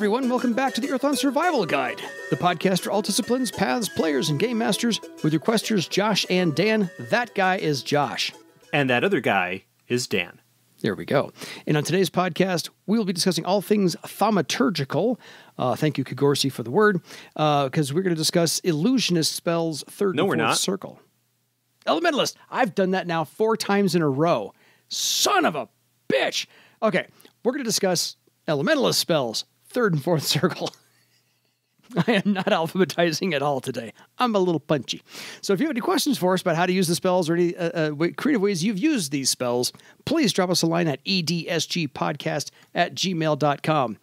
everyone. Welcome back to the Earthon Survival Guide, the podcast for all disciplines, paths, players, and game masters with your questers Josh and Dan. That guy is Josh. And that other guy is Dan. There we go. And on today's podcast, we will be discussing all things thaumaturgical. Thank you, Kagorsi, for the word, because we're going to discuss illusionist spells, third and fourth circle. Elementalist. I've done that now 4 times in a row. Son of a bitch. Okay, we're going to discuss Elementalist spells, third and fourth circle. I am not alphabetizing at all today. I'm a little punchy. So if you have any questions for us about how to use the spells or any creative ways you've used these spells, please drop us a line at edsgpodcast@gmail.com.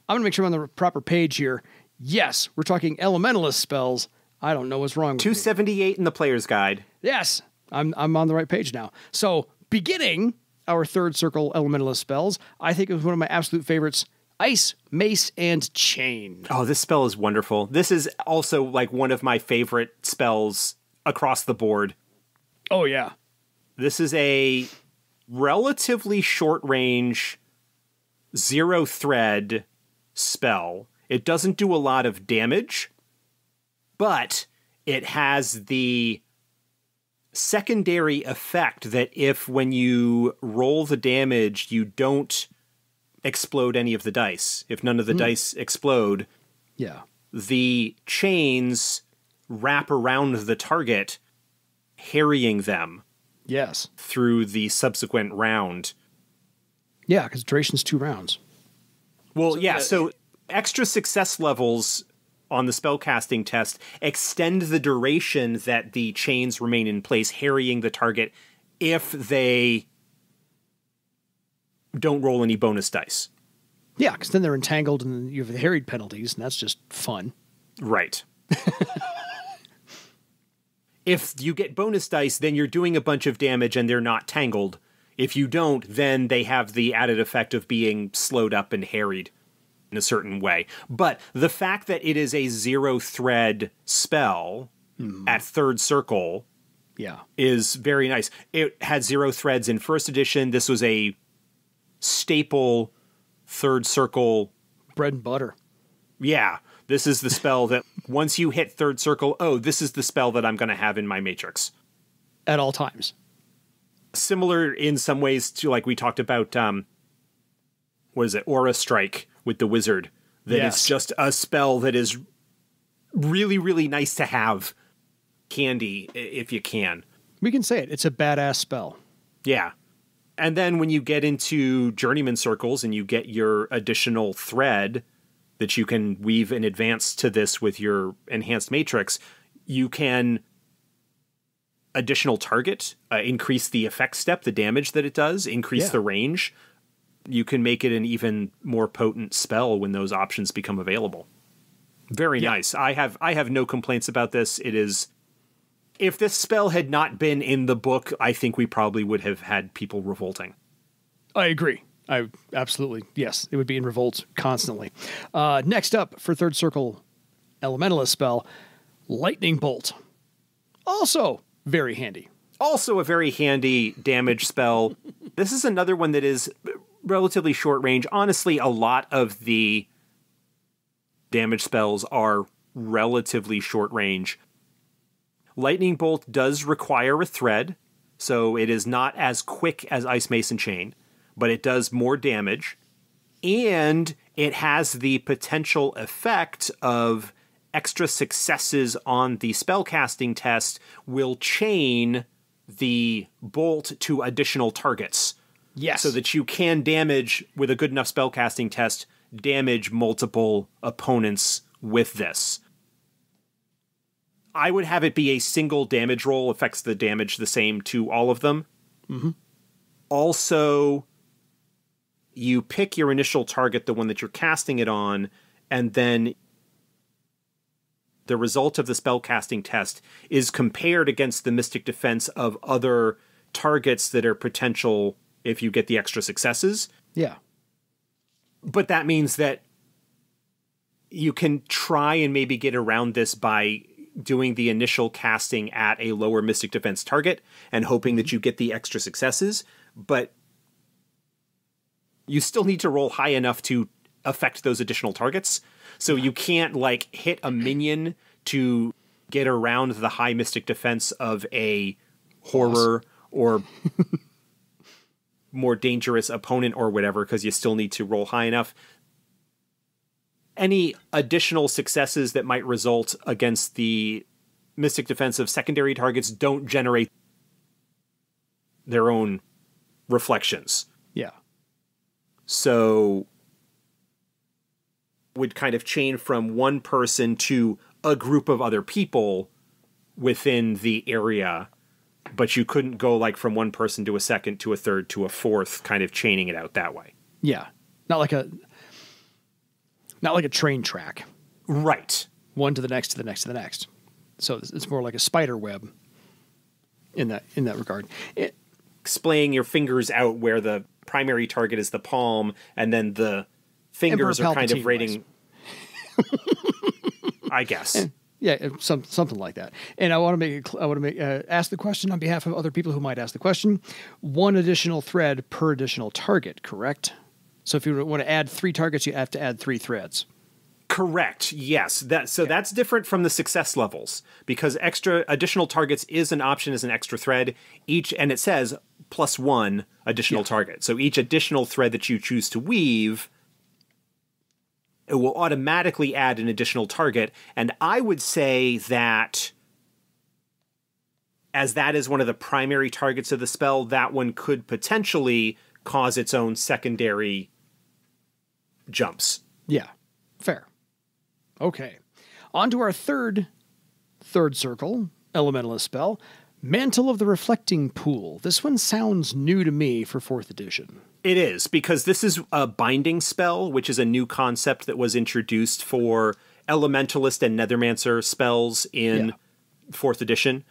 I'm going to make sure I'm on the proper page here. Yes, we're talking Elementalist spells. I don't know what's wrong with 278 in the player's guide. Yes, I'm on the right page now. So beginning our third circle Elementalist spells, I think it was one of my absolute favorites, Ice, Mace, and Chain. Oh, this spell is wonderful. This is also like one of my favorite spells across the board. Oh, yeah. This is a relatively short range, 0 thread spell. It doesn't do a lot of damage, but it has the secondary effect that if when you roll the damage, you don't explode any of the dice. If none of the dice explode, the chains wrap around the target, harrying them through the subsequent round. Yeah, because duration's 2 rounds. Well, so extra success levels on the spellcasting test extend the duration that the chains remain in place, harrying the target if they don't roll any bonus dice. Yeah, because then they're entangled and you have the harried penalties, and that's just fun. Right. If you get bonus dice, then you're doing a bunch of damage and they're not tangled. If you don't, then they have the added effect of being slowed up and harried in a certain way. But the fact that it is a 0 thread spell at third circle is very nice. It had 0 threads in first edition. This was a staple third circle. Bread and butter. Yeah. This is the spell that once you hit third circle, this is the spell that I'm going to have in my matrix. At all times. Similar in some ways to, like we talked about, Aura Strike with the wizard. That it's just a spell that is really, really nice to have handy if you can. We can say it. It's a badass spell. Yeah. And then when you get into journeyman circles and you get your additional thread that you can weave in advance to this with your enhanced matrix, you can additional target, increase the effect step, the damage that it does, increase the range. You can make it an even more potent spell when those options become available. Very nice. I have no complaints about this. It is, if this spell had not been in the book, I think we probably would have had people revolting. I agree. Absolutely. Yes, it would be in revolt constantly. Next up for third circle Elementalist spell, Lightning Bolt. Also very handy. Also a very handy damage spell. This is another one that is relatively short range. Honestly, a lot of the damage spells are relatively short range. Lightning Bolt does require a thread, so it is not as quick as Ice, Mace, and Chain, but it does more damage, and it has the potential effect of extra successes on the spellcasting test will chain the bolt to additional targets. Yes. So that you can damage, with a good enough spellcasting test, damage multiple opponents with this. I would have it be a single damage roll, affects the damage the same to all of them. Also, you pick your initial target, the one that you're casting it on, and then the result of the spellcasting test is compared against the Mystic Defense of other targets that are potential if you get the extra successes. Yeah. But that means that you can try and maybe get around this by doing the initial casting at a lower Mystic Defense target and hoping that you get the extra successes, but you still need to roll high enough to affect those additional targets. So you can't like hit a minion to get around the high mystic defense of a horror or more dangerous opponent or whatever, because you still need to roll high enough. Any additional successes that might result against the mystic defense of secondary targets don't generate their own reflections. Yeah. So would kind of chain from one person to a group of other people within the area, but you couldn't go like from one person to a second to a third to a fourth, kind of chaining it out that way. Yeah. Not like a train track. Right. One to the next, to the next, to the next. So it's more like a spider web in that regard. Splaying your fingers out where the primary target is the palm, and then the fingers are kind of rating. I guess. Yeah, something like that. And I want to ask the question on behalf of other people who might ask the question. One additional thread per additional target, correct? So if you want to add 3 targets, you have to add 3 threads. Correct. Yes. That's different from the success levels, because additional targets is an option as an extra thread and it says +1 additional target. So each additional thread that you choose to weave, it will automatically add an additional target. And I would say that as that is one of the primary targets of the spell, that one could potentially cause its own secondary jumps. Yeah. Fair. Okay. On to our third circle, Elementalist spell, Mantle of the Reflecting Pool. This one sounds new to me for 4th edition. It is, because this is a binding spell, which is a new concept that was introduced for Elementalist and Nethermancer spells in 4th edition.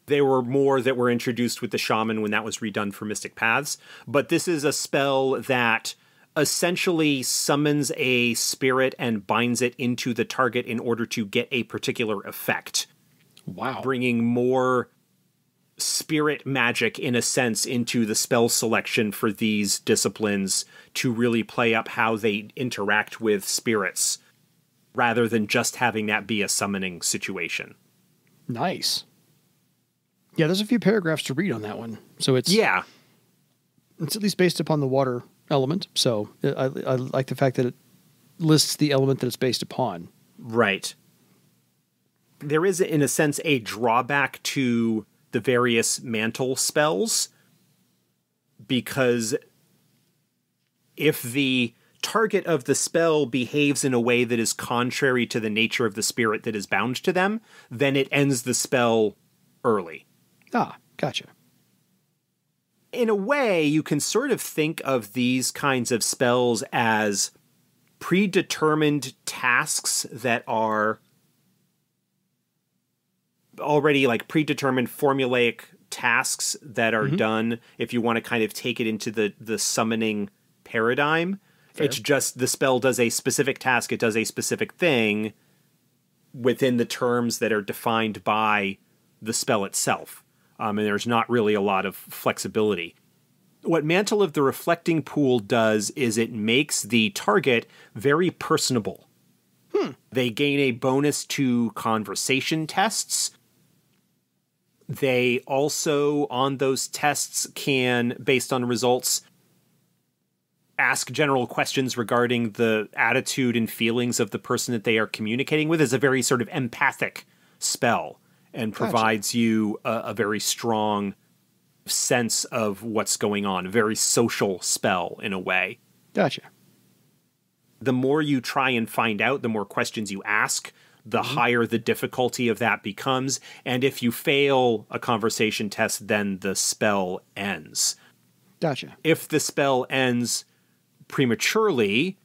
There were more that were introduced with the Shaman when that was redone for Mystic Paths. But this is a spell that essentially summons a spirit and binds it into the target in order to get a particular effect. Wow. Bringing more spirit magic, in a sense, into the spell selection for these disciplines to really play up how they interact with spirits, rather than just having that be a summoning situation. Nice. Yeah, there's a few paragraphs to read on that one. So it's at least based upon the water element. So I like the fact that it lists the element that it's based upon. Right. There is, in a sense, a drawback to the various mantle spells, because if the target of the spell behaves in a way that is contrary to the nature of the spirit that is bound to them, then it ends the spell early. Ah, gotcha. In a way, you can sort of think of these kinds of spells as predetermined tasks that are already like predetermined formulaic tasks that are done if you want to kind of take it into the summoning paradigm. Fair. It's just the spell does a specific task, it does a specific thing within the terms that are defined by the spell itself. And there's not really a lot of flexibility. What Mantle of the Reflecting Pool does is it makes the target very personable. They gain a bonus to conversation tests. They also, on those tests, can, based on results, ask general questions regarding the attitude and feelings of the person that they are communicating with. It's a very sort of empathic spell, and provides you a very strong sense of what's going on. A very social spell, in a way. Gotcha. The more you try and find out, the more questions you ask, the higher the difficulty of that becomes. And if you fail a conversation test, then the spell ends. Gotcha. If the spell ends prematurely,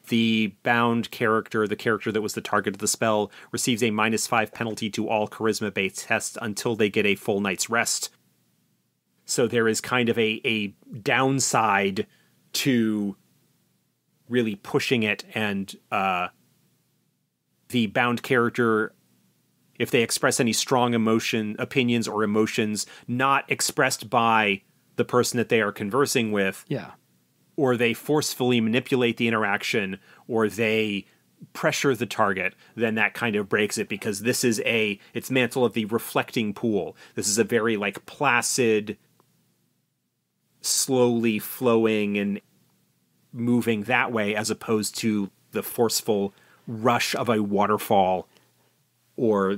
the bound character, the character that was the target of the spell, receives a -5 penalty to all charisma-based tests until they get a full night's rest. So there is kind of a downside to really pushing it, and the bound character, if they express any strong opinions or emotions not expressed by the person that they are conversing with, or they forcefully manipulate the interaction, or they pressure the target, then that kind of breaks it, because this is it's Mantle of the reflecting pool. This is a very like placid, slowly flowing and moving that way, as opposed to the forceful rush of a waterfall or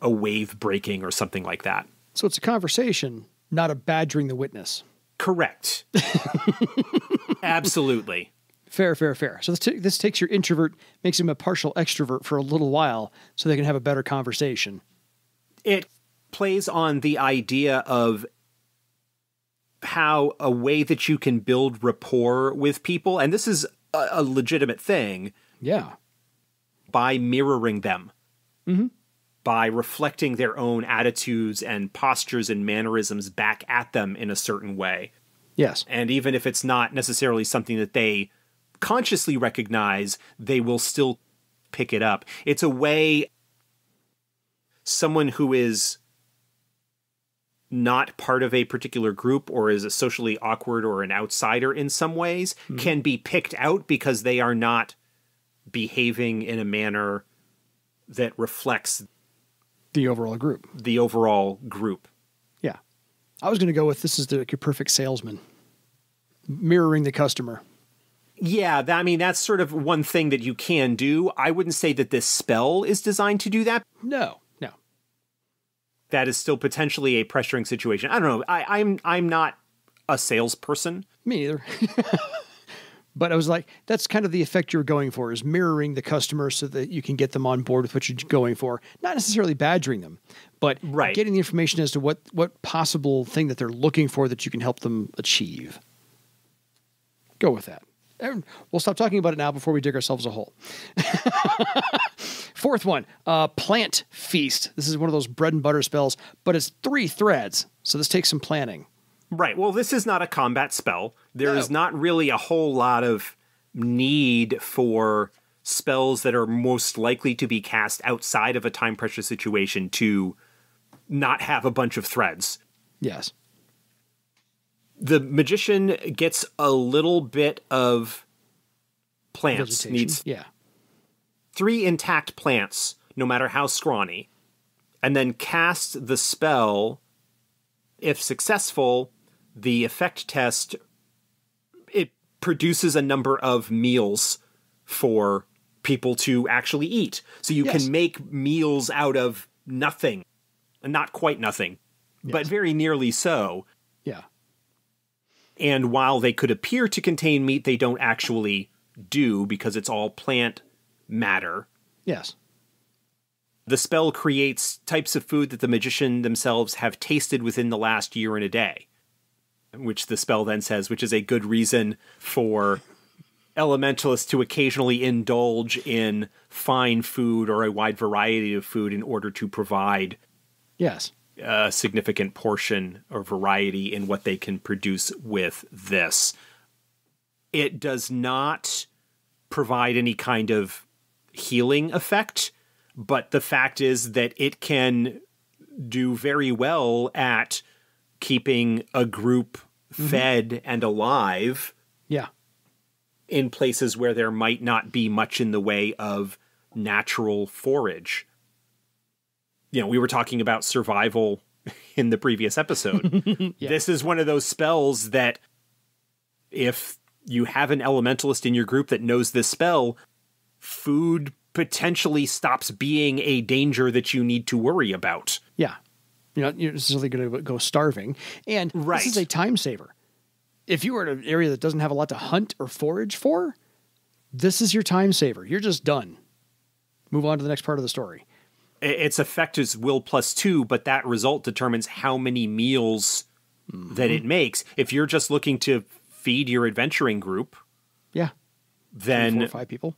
a wave breaking or something like that. So it's a conversation, not a badgering the witness. Correct. Absolutely. Fair. So this takes your introvert, makes him a partial extrovert for a little while so they can have a better conversation. It plays on the idea of how a way that you can build rapport with people, and this is a legitimate thing. Yeah. By mirroring them. Mm-hmm. By reflecting their own attitudes and postures and mannerisms back at them in a certain way. Yes. And even if it's not necessarily something that they consciously recognize, they will still pick it up. It's a way someone who is not part of a particular group, or is a socially awkward or an outsider in some ways, can be picked out because they are not behaving in a manner that reflects the overall group. Yeah. I was going to go with, this is your perfect salesman. Mirroring the customer. Yeah, that's sort of one thing that you can do. I wouldn't say that this spell is designed to do that. No. That is still potentially a pressuring situation. I don't know. I'm not a salesperson. Me either. But I was like, that's kind of the effect you're going for, is mirroring the customer so that you can get them on board with what you're going for. Not necessarily badgering them, but getting the information as to what possible thing that they're looking for that you can help them achieve. Go with that. And we'll stop talking about it now before we dig ourselves a hole. Fourth one, Plant Feast. This is one of those bread and butter spells, but it's 3 threads, so this takes some planning. Right. Well, this is not a combat spell. There is not really a whole lot of need for spells that are most likely to be cast outside of a time pressure situation to not have a bunch of threads. Yes. The magician gets a little bit of plants. Needs 3 intact plants, no matter how scrawny, and then cast the spell. If successful, the effect test, it produces a number of meals for people to actually eat. So you can make meals out of nothing. Not quite nothing, but very nearly so. Yeah. And while they could appear to contain meat, they don't actually do, because it's all plant matter. Yes. The spell creates types of food that the magician themselves have tasted within the last year and a day, which the spell then says, which is a good reason for elementalists to occasionally indulge in fine food or a wide variety of food in order to provide a significant portion or variety in what they can produce with this. It does not provide any kind of healing effect, but the fact is that it can do very well at keeping a group fed and alive. Yeah. In places where there might not be much in the way of natural forage. We were talking about survival in the previous episode. This is one of those spells that if you have an elementalist in your group that knows this spell, food potentially stops being a danger that you need to worry about. Yeah. You're not necessarily going to go starving. And this is a time saver. If you are in an area that doesn't have a lot to hunt or forage for, this is your time saver. You're just done. Move on to the next part of the story. Its effect is will +2, but that result determines how many meals that it makes. If you're just looking to feed your adventuring group, then 4 or 5 people.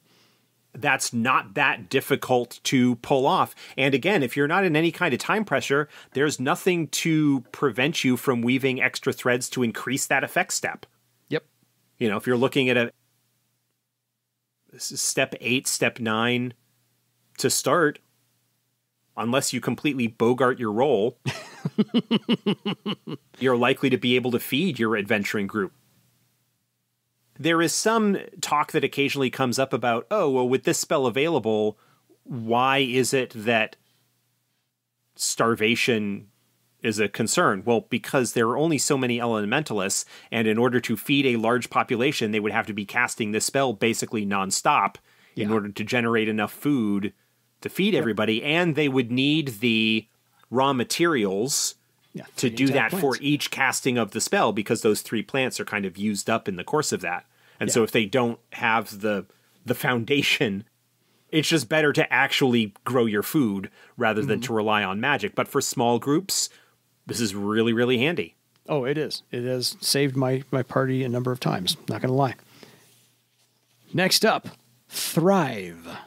That's not that difficult to pull off. And again, if you're not in any kind of time pressure, there's nothing to prevent you from weaving extra threads to increase that effect step. Yep. If you're looking at step 8, step 9 to start, unless you completely bogart your roll, you're likely to be able to feed your adventuring group. There is some talk that occasionally comes up about, oh, well, with this spell available, why is it that starvation is a concern? Well, because there are only so many elementalists, and in order to feed a large population, they would have to be casting this spell basically nonstop in order to generate enough food to feed everybody, and they would need the raw materials to do that for each casting of the spell, because those 3 plants are kind of used up in the course of that. And so if they don't have the foundation, it's just better to actually grow your food rather than to rely on magic. But for small groups, this is really, really handy. Oh, it is. It has saved my party a number of times. Not going to lie. Next up, Thrive.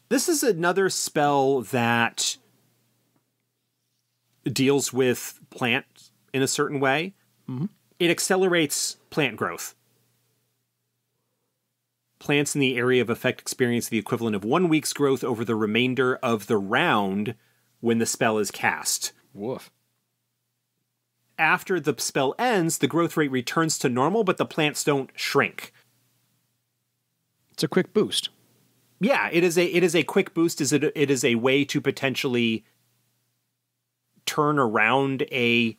This is another spell that deals with plants in a certain way. It accelerates plant growth. Plants in the area of effect experience the equivalent of 1 week's growth over the remainder of the round when the spell is cast. Woof. After the spell ends, the growth rate returns to normal, but the plants don't shrink. It's a quick boost. Yeah, it is a quick boost. It is a way to potentially turn around a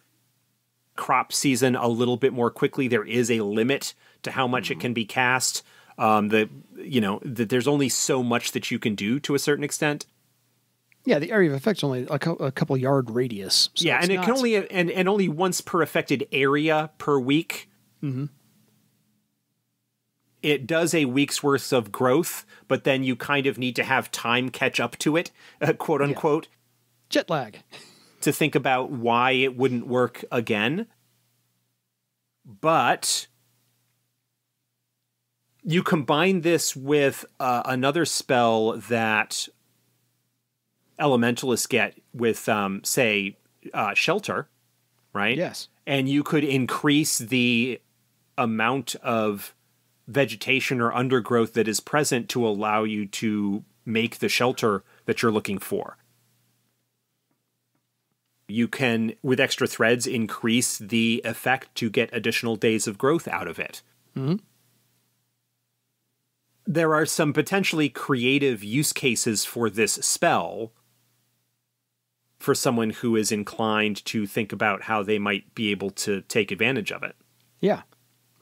crop season a little bit more quickly. There is a limit to how much it can be cast. There's only so much that you can do to a certain extent. Yeah, the area of effect's only a couple yard radius. So yeah, and it can only and only once per affected area per week. It does a week's worth of growth, but then you kind of need to have time catch up to it, quote unquote. Jet lag. To think about why it wouldn't work again. But you combine this with another spell that elementalists get with, say, Shelter, right? Yes. And you could increase the amount of vegetation or undergrowth that is present to allow you to make the shelter that you're looking for. You can, with extra threads, increase the effect to get additional days of growth out of it. There are some potentially creative use cases for this spell for someone who is inclined to think about how they might be able to take advantage of it. Yeah.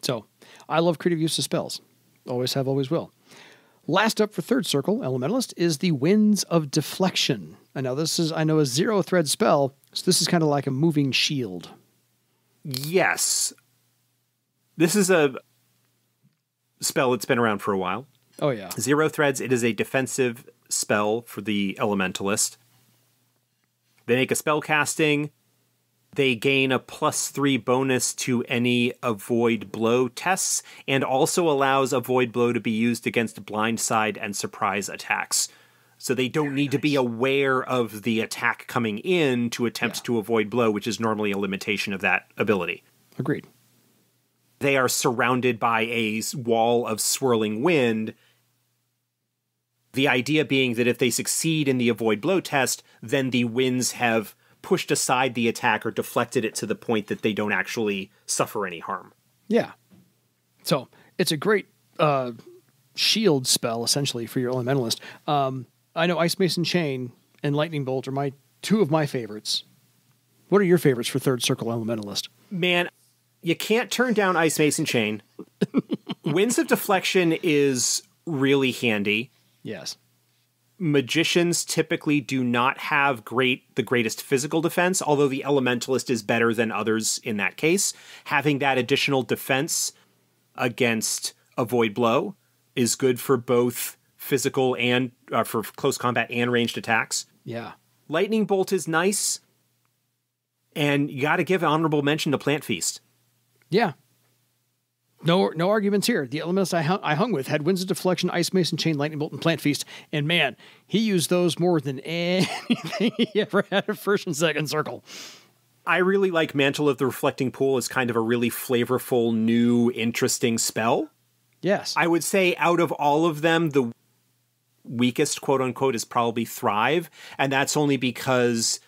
So, I love creative use of spells. Always have, always will. Last up for third circle, Elementalist, is the Winds of Deflection. And now this is, I know, a 0-thread spell, so this is kind of like a moving shield. Yes. This is a spell that's been around for a while. Oh, yeah. 0 threads. It is a defensive spell for the Elementalist. They make a spell casting. They gain a +3 bonus to any avoid blow tests, and also allows avoid blow to be used against blindside and surprise attacks. So they don't need to be aware of the attack coming in to attempt to avoid blow, which is normally a limitation of that ability. Agreed. They are surrounded by a wall of swirling wind. The idea being that if they succeed in the avoid blow test, then the winds have pushed aside the attack or deflected it to the point that they don't actually suffer any harm. Yeah. So it's a great shield spell, essentially, for your Elementalist. I know Ice, Mace and Chain and Lightning Bolt are two of my favorites. What are your favorites for third circle Elementalist? Man, you can't turn down Ice, Mace and Chain. Winds of Deflection is really handy. Yes. Magicians typically do not have the greatest physical defense, although the Elementalist is better than others in that case. Having that additional defense against avoid blow is good for both physical and for close combat and ranged attacks. Yeah. Lightning Bolt is nice, and you got to give honorable mention to Plant Feast. Yeah. No arguments here. The Elementalist I hung with had Winds of Deflection, Ice, Mace and Chain, Lightning Bolt, and Plant Feast. And man, he used those more than anything he ever had at first and second circle. I really like Mantle of the Reflecting Pool as kind of a really flavorful, new, interesting spell. Yes. I would say out of all of them, the weakest, quote unquote, is probably Thrive. And that's only because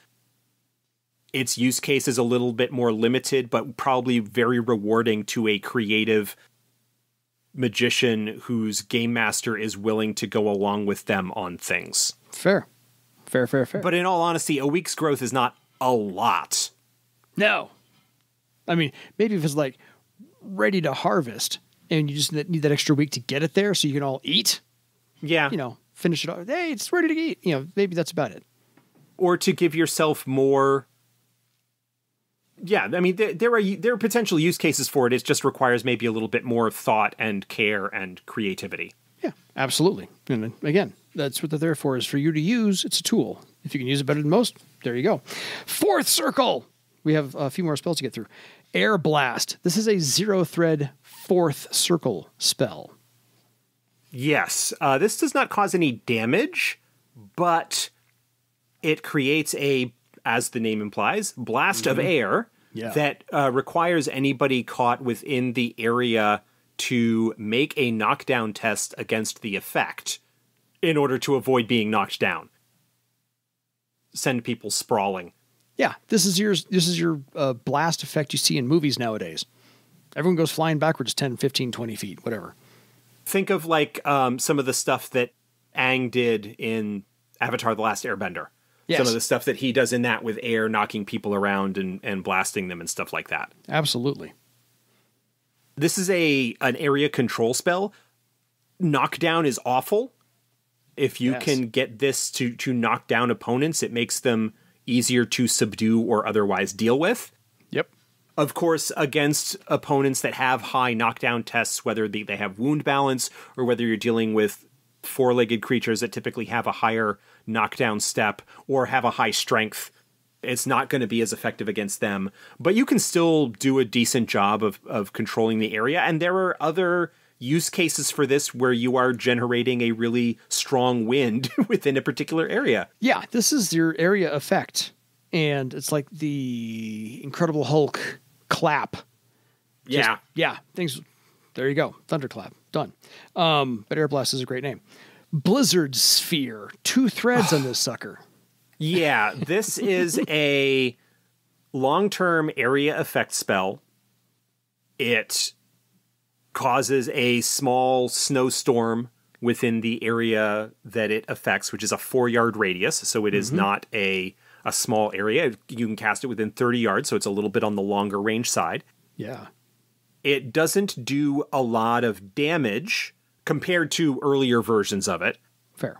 its use case is a little bit more limited, but probably very rewarding to a creative magician whose game master is willing to go along with them on things. Fair. But in all honesty, a week's growth is not a lot. No. I mean, maybe if it's like ready to harvest and you just need that extra week to get it there so you can all eat. Yeah. Finish it off. Hey, it's ready to eat. Maybe that's about it. Or to give yourself more. Yeah, I mean, there are potential use cases for it. It just requires maybe a little bit more thought and care and creativity. Yeah, absolutely. And again, that's what they're there for, is for you to use. It's a tool. If you can use it better than most, there you go. Fourth circle. We have a few more spells to get through. Air Blast. This is a 0-thread fourth circle spell. Yes. This does not cause any damage, but it creates a, as the name implies, blast of air that requires anybody caught within the area to make a knockdown test against the effect in order to avoid being knocked down. Send people sprawling. Yeah, this is your blast effect you see in movies nowadays. Everyone goes flying backwards 10, 15, 20 feet, whatever. Think of like some of the stuff that Aang did in Avatar: The Last Airbender. Yes. Some of the stuff that he does in that with air knocking people around and blasting them and stuff like that. Absolutely. This is an area control spell. Knockdown is awful. If you can get this to knock down opponents, it makes them easier to subdue or otherwise deal with. Yep. Of course, against opponents that have high knockdown tests, whether they have wound balance or whether you're dealing with four-legged creatures that typically have a higher knockdown step or have a high strength, it's not going to be as effective against them. But you can still do a decent job of controlling the area. And there are other use cases for this where you are generating a really strong wind within a particular area. Yeah, this is your area effect. And it's like the Incredible Hulk clap. Things. There you go. Thunderclap. Done. But Air Blast is a great name. Blizzard Sphere. 2 threads on this sucker. Yeah, this is a long-term area effect spell. It causes a small snowstorm within the area that it affects, which is a 4-yard radius. So it is not a small area. You can cast it within 30 yards, so it's a little bit on the longer range side. Yeah. It doesn't do a lot of damage compared to earlier versions of it. Fair.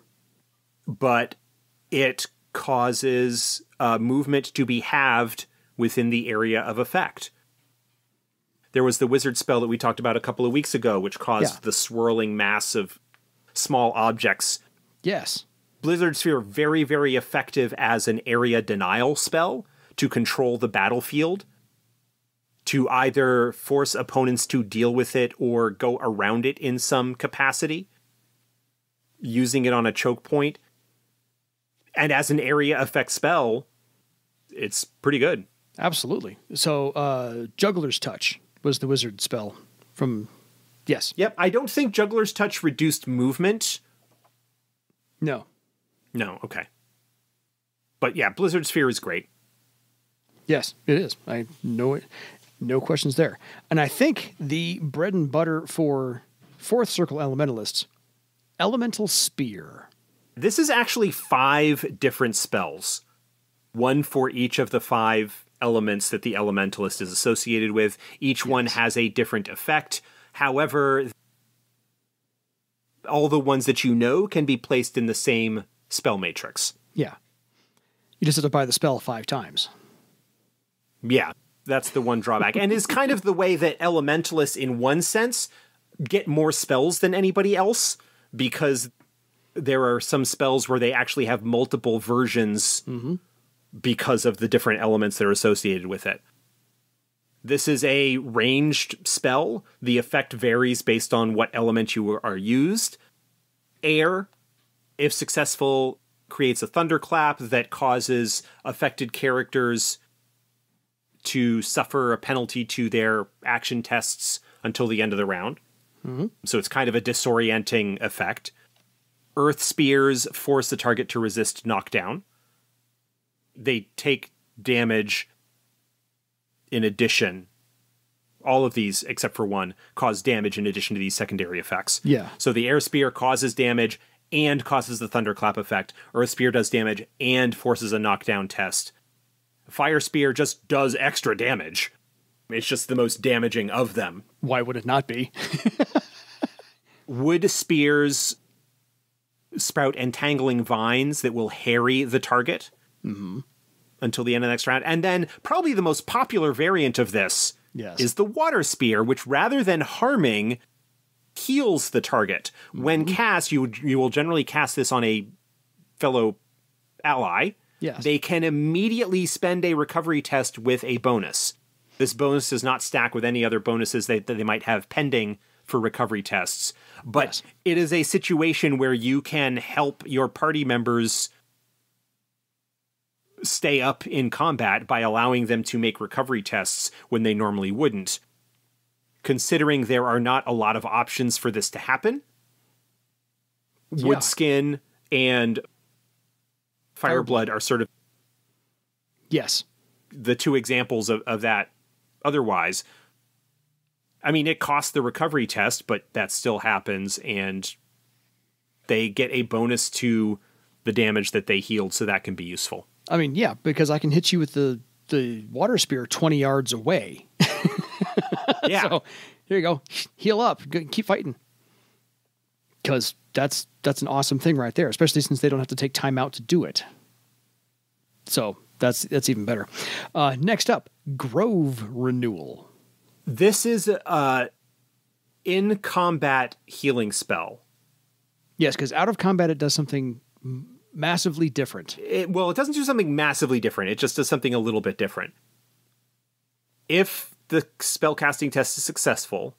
But it causes movement to be halved within the area of effect. There was the wizard spell that we talked about a couple of weeks ago, which caused the swirling mass of small objects. Yes. Blizzard Sphere, very, very effective as an area denial spell to control the battlefield, to either force opponents to deal with it or go around it in some capacity, using it on a choke point. And as an area effect spell, it's pretty good. Absolutely. So, Juggler's Touch was the wizard spell from... Yes. Yep, I don't think Juggler's Touch reduced movement. No. No, okay. But yeah, Blizzard Sphere is great. Yes, it is. I know it. No questions there. And I think the bread and butter for fourth circle elementalists, Elemental Spear. This is actually 5 different spells. One for each of the 5 elements that the elementalist is associated with. Each one has a different effect. However, all the ones that you know can be placed in the same spell matrix. Yeah. You just have to buy the spell 5 times. Yeah, that's the one drawback. And is kind of the way that elementalists, in one sense, get more spells than anybody else, because there are some spells where they actually have multiple versions because of the different elements that are associated with it. This is a ranged spell. The effect varies based on what element you are used. Air, if successful, creates a thunderclap that causes affected characters to suffer a penalty to their action tests until the end of the round. So it's kind of a disorienting effect. Earth spears force the target to resist knockdown. They take damage in addition all of these, except for one, cause damage in addition to these secondary effects. Yeah. So the air spear causes damage and causes the thunderclap effect. Earth spear does damage and forces a knockdown test. Fire spear just does extra damage. It's just the most damaging of them. Why would it not be? Wood spears sprout entangling vines that will harry the target until the end of the next round. And then probably the most popular variant of this is the water spear, which rather than harming, heals the target. When cast, you will generally cast this on a fellow ally. Yes. They can immediately spend a recovery test with a bonus. This bonus does not stack with any other bonuses that they might have pending for recovery tests. But it is a situation where you can help your party members stay up in combat by allowing them to make recovery tests when they normally wouldn't. Considering there are not a lot of options for this to happen, Woodskin and Fireblood are sort of the two examples of that. Otherwise, I mean, it costs the recovery test, but that still happens, and they get a bonus to the damage that they healed, so that can be useful. I mean, yeah, because I can hit you with the water spear 20 yards away. Yeah. So here you go. Heal up. Keep fighting. Because that's an awesome thing right there, especially since they don't have to take time out to do it. So that's even better. Next up, Grove Renewal. This is a in-combat healing spell. Yes, because out of combat it does something massively different. It doesn't do something massively different. It just does something a little bit different. If the spellcasting test is successful,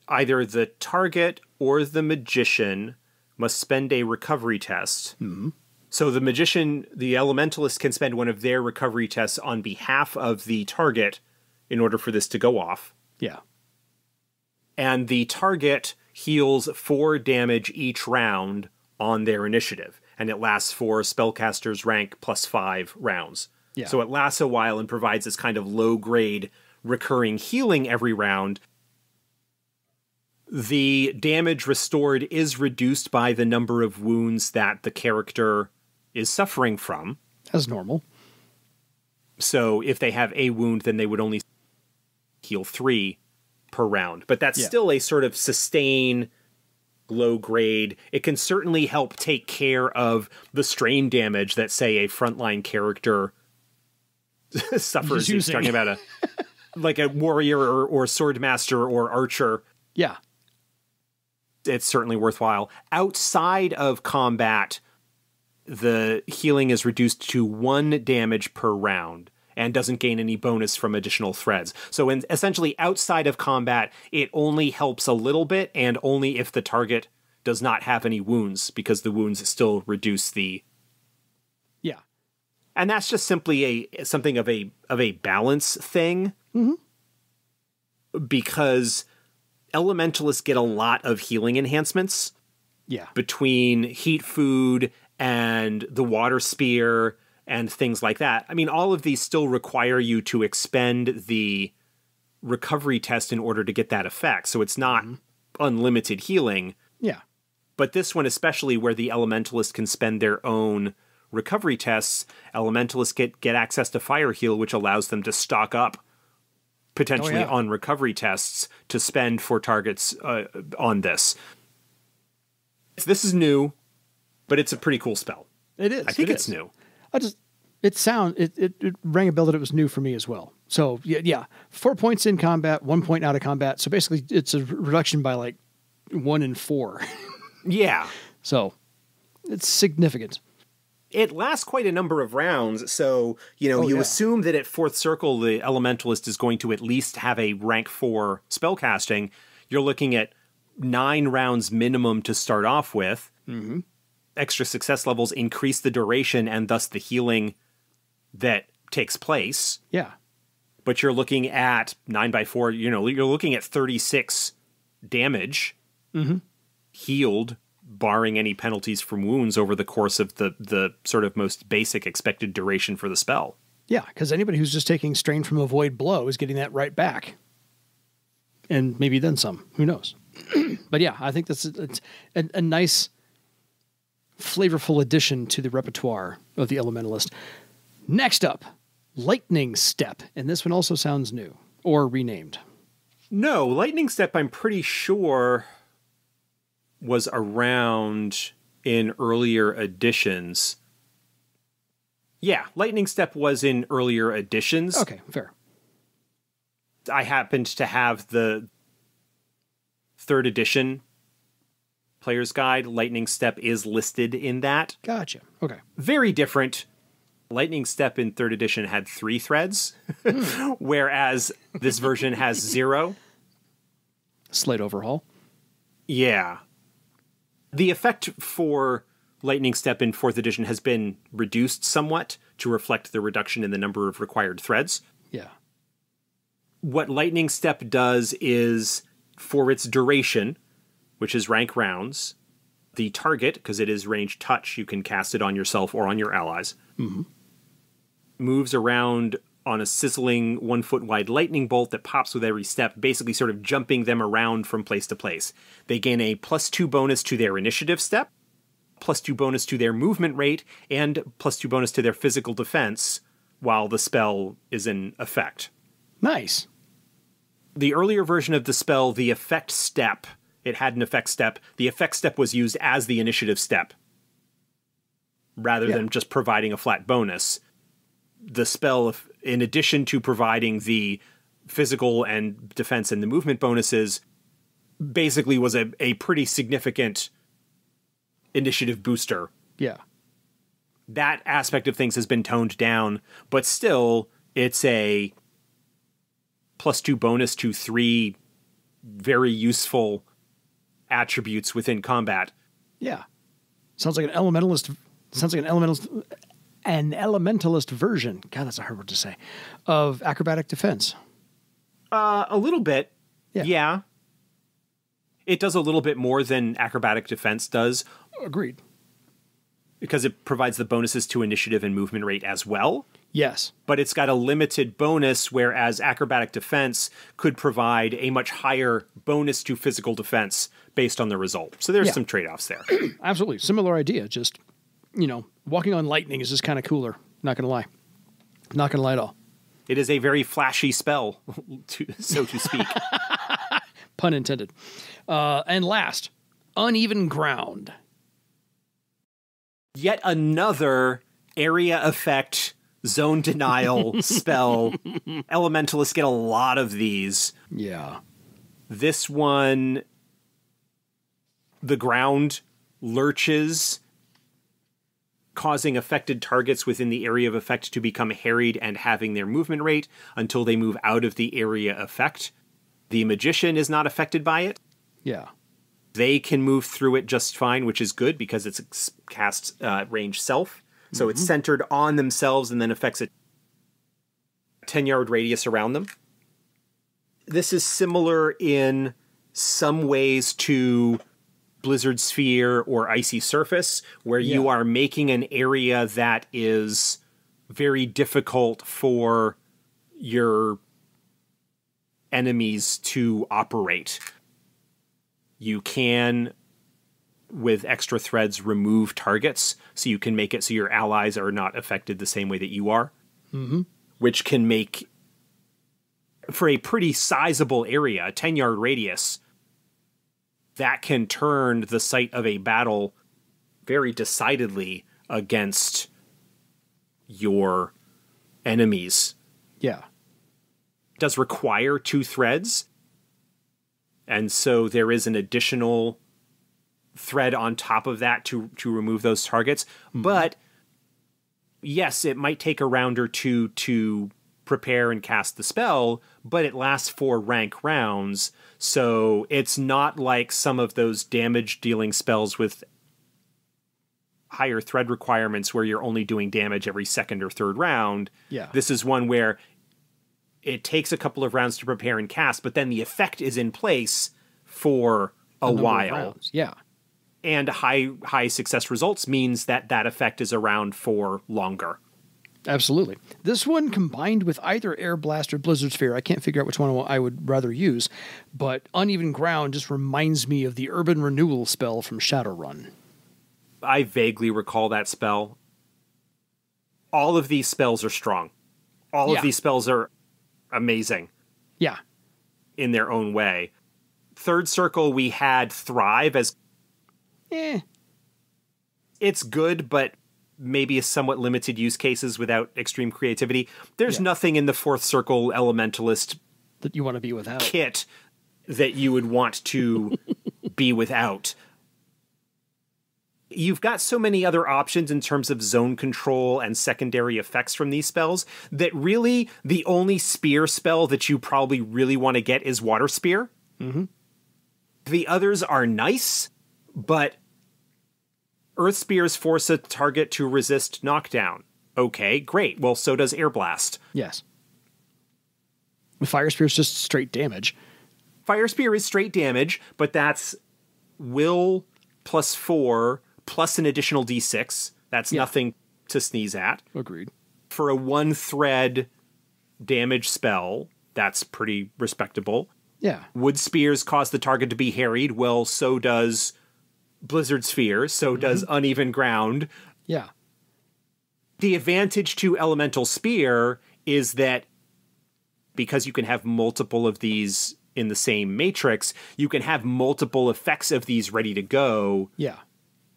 either the target or the magician must spend a recovery test. Mm-hmm. So the magician, the elementalist, can spend one of their recovery tests on behalf of the target in order for this to go off. Yeah. And the target heals 4 damage each round on their initiative. And it lasts for spellcaster's rank plus 5 rounds. Yeah. So it lasts a while and provides this kind of low-grade recurring healing every round. The damage restored is reduced by the number of wounds that the character is suffering from. As normal. So if they have a wound, then they would only heal 3 per round. But that's still a sort of sustain low grade. It can certainly help take care of the strain damage that, say, a frontline character suffers. He's talking about like a warrior or sword master or archer. Yeah. It's certainly worthwhile. Outside of combat, the healing is reduced to 1 damage per round and doesn't gain any bonus from additional threads. So essentially, outside of combat, it only helps a little bit, and only if the target does not have any wounds, because the wounds still reduce the... Yeah. And that's just simply something of a balance thing. Mm-hmm. Because elementalists get a lot of healing enhancements. Yeah. Between heat food and the water spear and things like that. I mean, all of these still require you to expend the recovery test in order to get that effect. So it's not unlimited healing. Yeah. But this one, especially where the elementalists can spend their own recovery tests, elementalists get access to fire heal, which allows them to stock up potentially on recovery tests to spend for targets on this. This is new, but it's a pretty cool spell. It is. I think it's new. It rang a bell that it was new for me as well. So yeah, 4 points in combat, 1 point out of combat. So basically it's a reduction by like 1 in 4. Yeah. So it's significant. It lasts quite a number of rounds. So, you assume that at 4th circle, the elementalist is going to at least have a rank 4 spellcasting. You're looking at 9 rounds minimum to start off with. Mm-hmm. Extra success levels increase the duration and thus the healing that takes place. Yeah. But you're looking at 9x4, you're looking at 36 damage healed, barring any penalties from wounds over the course of the sort of most basic expected duration for the spell. Yeah, because anybody who's just taking strain from a void blow is getting that right back. And maybe then some. Who knows? But yeah, I think it's a nice, flavorful addition to the repertoire of the Elementalist. Next up, Lightning Step. And this one also sounds new or renamed. No, Lightning Step, I'm pretty sure, was around in earlier editions. Yeah, Lightning Step was in earlier editions. Okay, fair. I happened to have the 3rd edition player's guide. Lightning Step is listed in that. Gotcha. Okay. Very different. Lightning Step in 3rd edition had 3 threads, whereas this version has 0. Slight overhaul. Yeah. The effect for Lightning Step in 4th edition has been reduced somewhat to reflect the reduction in the number of required threads. Yeah. What Lightning Step does is, for its duration, which is rank rounds, the target, because it is range touch, you can cast it on yourself or on your allies, moves around on a sizzling 1-foot wide lightning bolt that pops with every step, basically sort of jumping them around from place to place. They gain a +2 bonus to their initiative step, +2 bonus to their movement rate, and +2 bonus to their physical defense while the spell is in effect. Nice. The earlier version of the spell, the effect step, it had an effect step. The effect step was used as the initiative step rather than just providing a flat bonus. The spell, in addition to providing the physical and defense and the movement bonuses, basically was a pretty significant initiative booster. Yeah. That aspect of things has been toned down, but still, it's a +2 bonus to 3 very useful attributes within combat. Yeah. Sounds like an Elementalist. An Elementalist version. God, that's a hard word to say. Of acrobatic defense. A little bit. Yeah. It does a little bit more than acrobatic defense does. Agreed. Because it provides the bonuses to initiative and movement rate as well. Yes. But it's got a limited bonus, whereas acrobatic defense could provide a much higher bonus to physical defense based on the result. So there's some trade-offs there. Absolutely. Similar idea. Just, walking on lightning is just kind of cooler. Not going to lie. Not going to lie at all. It is a very flashy spell, so to speak. Pun intended. And last, Uneven Ground. Yet another area effect, zone denial spell. Elementalists get a lot of these. Yeah. This one, the ground lurches, causing affected targets within the area of effect to become harried and having their movement rate until they move out of the area effect. The magician is not affected by it. Yeah. They can move through it just fine, which is good because it's cast range self. So it's centered on themselves and then affects a 10-yard radius around them. This is similar in some ways to Blizzard Sphere or Icy Surface, where you are making an area that is very difficult for your enemies to operate. You can, with extra threads, remove targets, so you can make it so your allies are not affected the same way that you are, which can make, for a pretty sizable area, a 10-yard radius, that can turn the site of a battle very decidedly against your enemies. Yeah. It does require 2 threads, and so there is an additional thread on top of that to remove those targets. But yes, it might take a round or 2 to prepare and cast the spell, but it lasts 4 rank rounds, so it's not like some of those damage dealing spells with higher thread requirements where you're only doing damage every 2nd or 3rd round. Yeah. This is one where it takes a couple of rounds to prepare and cast, but then the effect is in place for a while. Yeah. And high success results means that effect is around for longer. Absolutely. This one combined with either Air Blast or Blizzard Sphere, I can't figure out which one I would rather use, but Uneven Ground just reminds me of the Urban Renewal spell from Shadowrun. I vaguely recall that spell. All of these spells are strong. All of these spells are amazing. Yeah. In their own way. Third Circle, we had Thrive as... It's good, but maybe a somewhat limited use cases without extreme creativity. There's nothing in the Fourth Circle Elementalist that you want to be without kit that you would want to be without. You've got so many other options in terms of zone control and secondary effects from these spells that really the only spear spell that you probably really want to get is Water Spear. Mm-hmm. The others are nice, but Earth Spears force a target to resist knockdown. Okay, great. Well, so does Air Blast. Yes. Fire Spear is just straight damage. Fire Spear is straight damage, but that's will +4 plus an additional d6. That's nothing to sneeze at. Agreed. For a 1-thread damage spell, that's pretty respectable. Yeah. Wood Spears cause the target to be harried. Well, so does Blizzard Sphere, so does Uneven Ground. Yeah. The advantage to Elemental Spear is that because you can have multiple of these in the same matrix, you can have multiple effects of these ready to go. Yeah.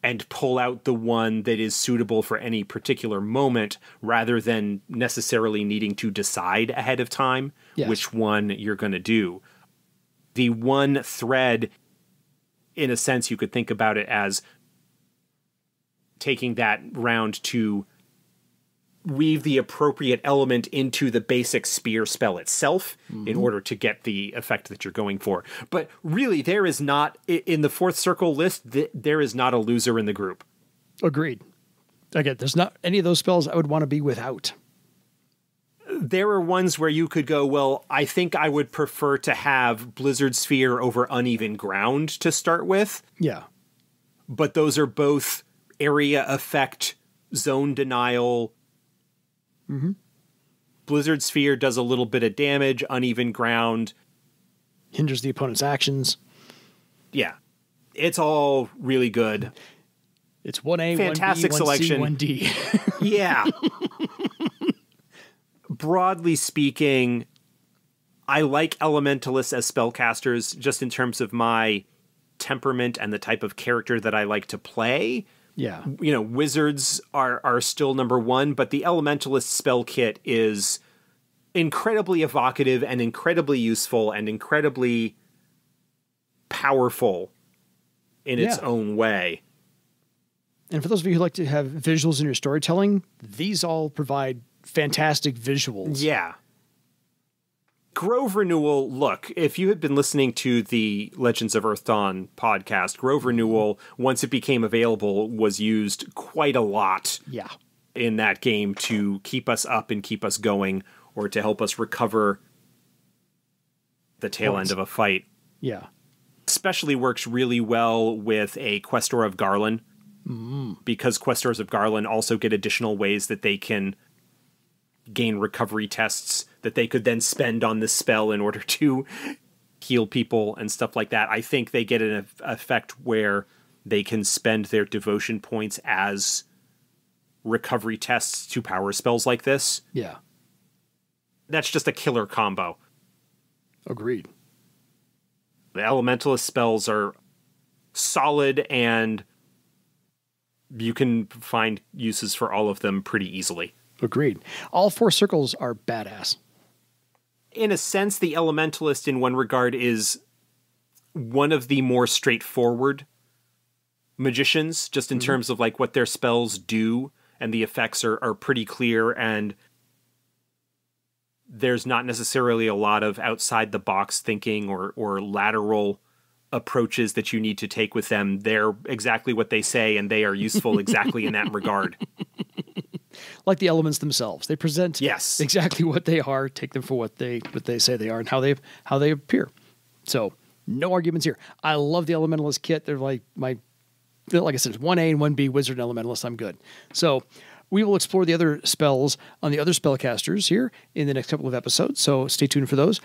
And pull out the one that is suitable for any particular moment rather than necessarily needing to decide ahead of time which one you're going to do. The one thread, in a sense, you could think about it as taking that round to weave the appropriate element into the basic spear spell itself in order to get the effect that you're going for. But really, there is not, in the Fourth Circle list, there is not a loser in the group. Agreed. Again, there's not any of those spells I would want to be without. There are ones where you could go, well, I think I would prefer to have Blizzard Sphere over Uneven Ground to start with. Yeah. But those are both area effect, zone denial. Mm-hmm. Blizzard Sphere does a little bit of damage. Uneven Ground hinders the opponent's actions. Yeah. It's all really good. It's 1A, fantastic 1B, 1C, selection. 1D. Yeah. Broadly speaking, I like Elementalists as spellcasters just in terms of my temperament and the type of character that I like to play. Yeah. You know, wizards are still number one, but the Elementalist spell kit is incredibly evocative and incredibly useful and incredibly powerful in its own way. And for those of you who like to have visuals in your storytelling, these all provide fantastic visuals. Yeah. Grove Renewal, look, if you had been listening to the Legends of Earth Dawn podcast, Grove Renewal, once it became available, was used quite a lot in that game to keep us up and keep us going, or to help us recover the tail end of a fight. Yeah. Especially works really well with a Questor of Garland, because Questors of Garland also get additional ways that they can gain recovery tests that they could then spend on this spell in order to heal people and stuff like that. I think they get an effect where they can spend their devotion points as recovery tests to power spells like this. Yeah. That's just a killer combo. Agreed. The Elementalist spells are solid, and you can find uses for all of them pretty easily. Agreed. All four circles are badass. In a sense, the Elementalist in one regard is one of the more straightforward magicians, just in terms of like what their spells do, and the effects are pretty clear, and there's not necessarily a lot of outside the box thinking or lateral approaches that you need to take with them. They're exactly what they say, and they are useful exactly in that regard. Like the elements themselves, they present exactly what they are. Take them for what they say they are, and how they appear. So no arguments here. I love the Elementalist kit. They're like I said, it's 1A and 1B Wizard and Elementalist. I'm good. So We will explore the other spells on the other spellcasters here in the next couple of episodes, so stay tuned for those.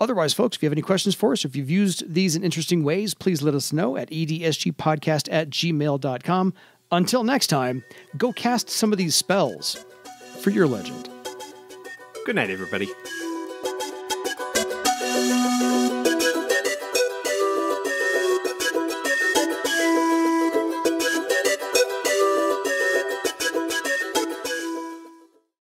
Otherwise, folks, if you have any questions for us, if you've used these in interesting ways, please let us know at edsgpodcast@gmail.com. Until next time, go cast some of these spells for your legend. Good night, everybody.